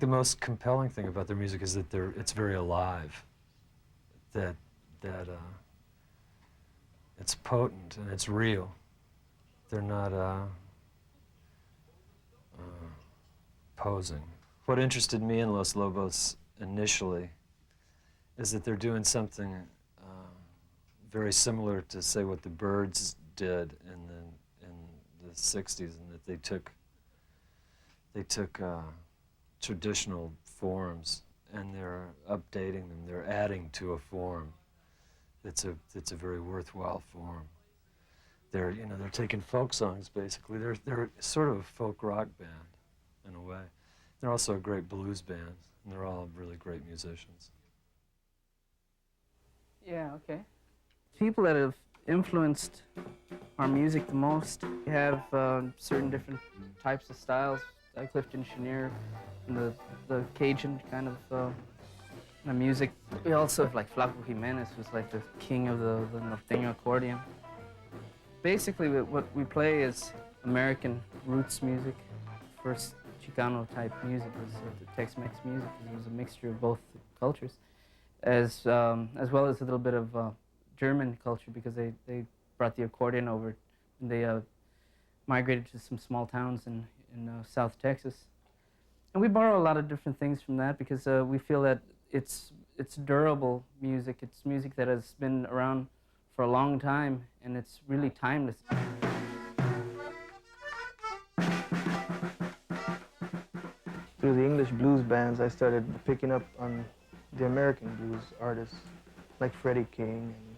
the most compelling thing about their music is that it's very alive. That it's potent and it's real. They're not posing. What interested me in Los Lobos initially is that they're doing something very similar to, say, what the Byrds did in the 60s, and that they took traditional forms and they're updating them. They're adding to a form that's a very worthwhile form. They're taking folk songs basically. They're sort of a folk rock band in a way. They're also a great blues band, and they're all really great musicians. Yeah, okay. People that have influenced our music the most have certain different types of styles, like Clifton Chenier and the Cajun kind of music. We also have like Flaco Jimenez, who's like the king of the norteño accordion. Basically, what we play is American roots music. First Chicano type music was the Tex-Mex music. It was a mixture of both cultures, as well as a little bit of German culture, because they brought the accordion over and they migrated to some small towns in South Texas. And we borrow a lot of different things from that because we feel that it's durable music. It's music that has been around for a long time, and it's really timeless. Through the English blues bands, I started picking up on the American blues artists like Freddie King and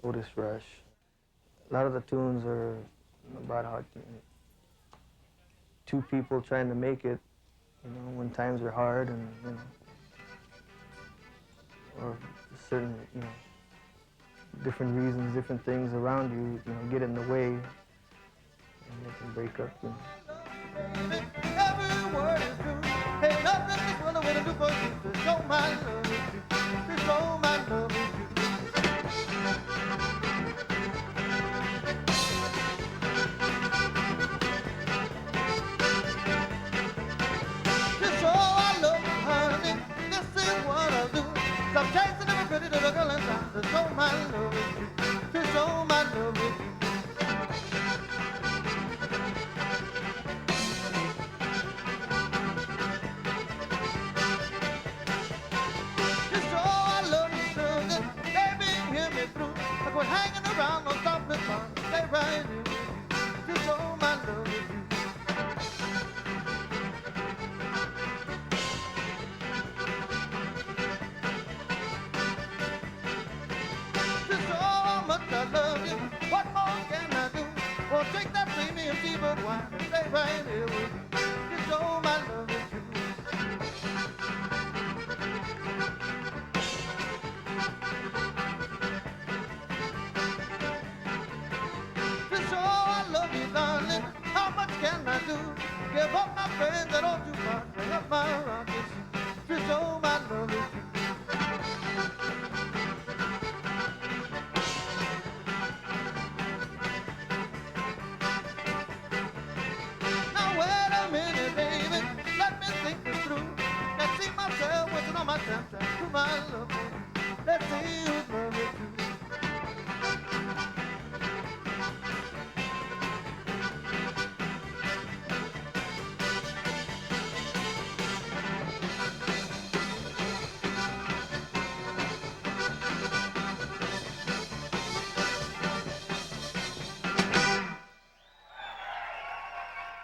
Otis Rush. A lot of the tunes are about how two people trying to make it, when times are hard, and or certain, different reasons, different things around you, get in the way, and they can break up. Every word is true. Ain't nothing this world will do for you to show my love is true. To show my love is true. To show I love you, honey, this is what I do. Stop chasing every pretty little girl in town. To show my love is true. To show my love is true. Quit hanging around, no stop this fun. Stay right here with you. To show my love with you. To show how much I love you, what more can I do? Well, take that premium cheaper wine and stay right here with you. To show my love with you. Darling, how much can I do? Give up my friends and all too much, bring up my rockets to show my love is true. Now wait a minute, baby, let me think this through. Let's see myself working on my time to my love. Let's see who's love is true.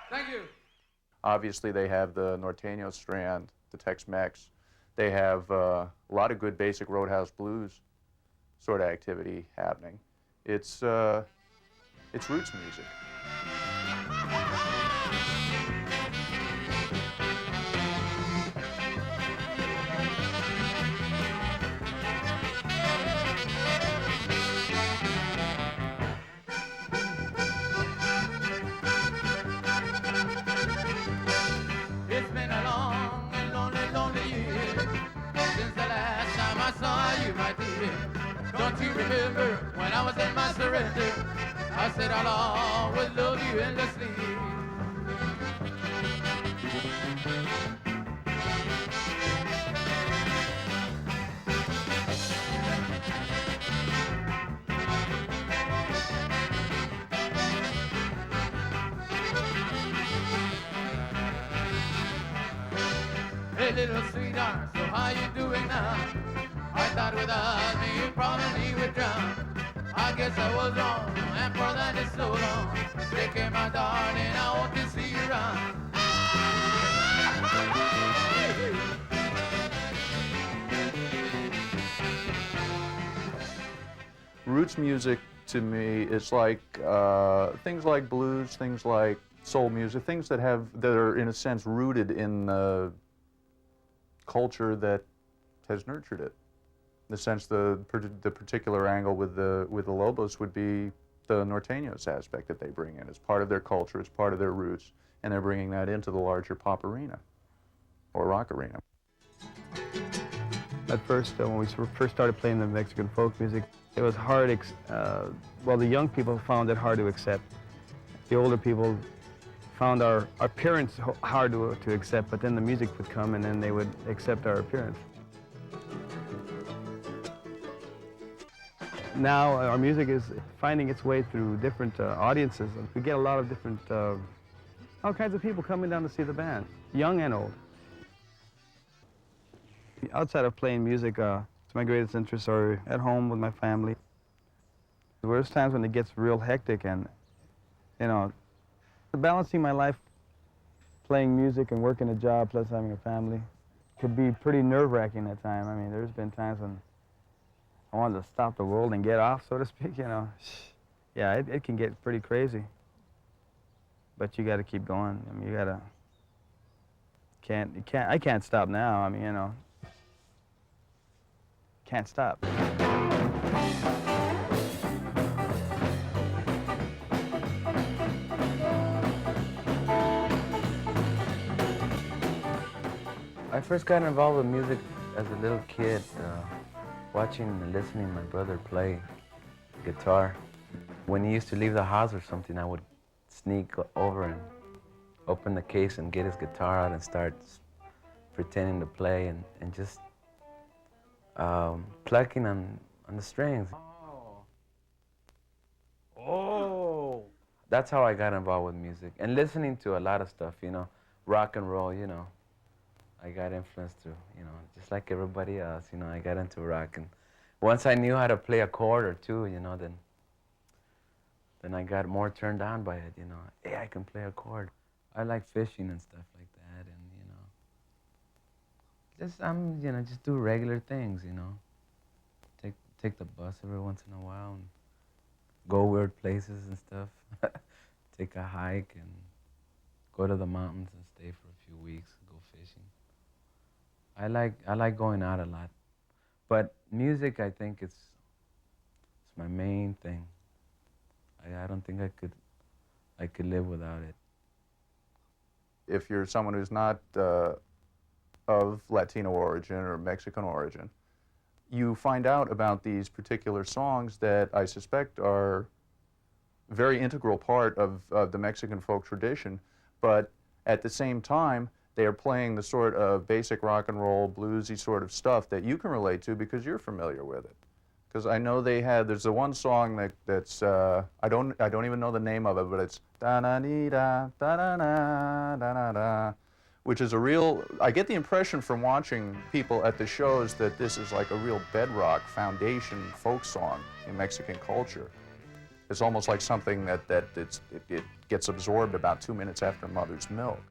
Thank you. Obviously, they have the norteño strand, the Tex-Mex. They have a lot of good basic Roadhouse blues sort of activity happening. It's roots music. It's been a long and lonely, lonely year since the last time I saw you, my dear. Don't you remember when I was in my surrender? I said I'll always love you endlessly. little sweetheart, so how you doing now? I thought without me you probably would drown. I guess I was wrong, and for that it's so long. Take care, my darling, I want to see you around. Roots music to me is like things like blues, things like soul music, things that are in a sense rooted in the culture that has nurtured it. In the sense, the particular angle with the Lobos would be the norteños aspect that they bring in as part of their culture, as part of their roots, and they're bringing that into the larger pop arena or rock arena. At first, when we first started playing the Mexican folk music, it was hard, well, the young people found it hard to accept. The older people found our appearance hard to accept, but then the music would come and then they would accept our appearance. Now our music is finding its way through different audiences. We get a lot of different, all kinds of people coming down to see the band, young and old. Outside of playing music, my greatest interests are at home with my family. There's times when it gets real hectic and, you know, balancing my life, playing music and working a job plus having a family could be pretty nerve-wracking at times. I mean, there's been times when I wanted to stop the world and get off, so to speak, you know. Yeah, it can get pretty crazy. But you got to keep going. I mean, you got to, I can't stop now. I mean, you know, can't stop. I first got involved with music as a little kid, watching and listening to my brother play guitar. When he used to leave the house or something, I would sneak over and open the case and get his guitar out and start pretending to play and just plucking on the strings. Oh! That's how I got involved with music. And listening to a lot of stuff, you know, rock and roll, you know. I got influenced through, you know, just like everybody else, you know, I got into rock. And once I knew how to play a chord or two, you know, then I got more turned on by it, you know. Hey, I can play a chord. I like fishing and stuff like that, and, you know, just do regular things, you know. Take the bus every once in a while and go weird places and stuff. Take a hike and go to the mountains and stay for a few weeks, go fishing. I like going out a lot, but music, I think it's my main thing. I don't think I could live without it. If you're someone who's not of Latino origin or Mexican origin, you find out about these particular songs that I suspect are a very integral part of the Mexican folk tradition, but at the same time, they are playing the sort of basic rock and roll, bluesy sort of stuff that you can relate to because you're familiar with it. Because I know there's the one song that's, I don't even know the name of it, but it's da-da-dee-da, da-da-da, da-da-da, which is a real, I get the impression from watching people at the shows that this is like a real bedrock foundation folk song in Mexican culture. It's almost like something that it gets absorbed about 2 minutes after mother's milk.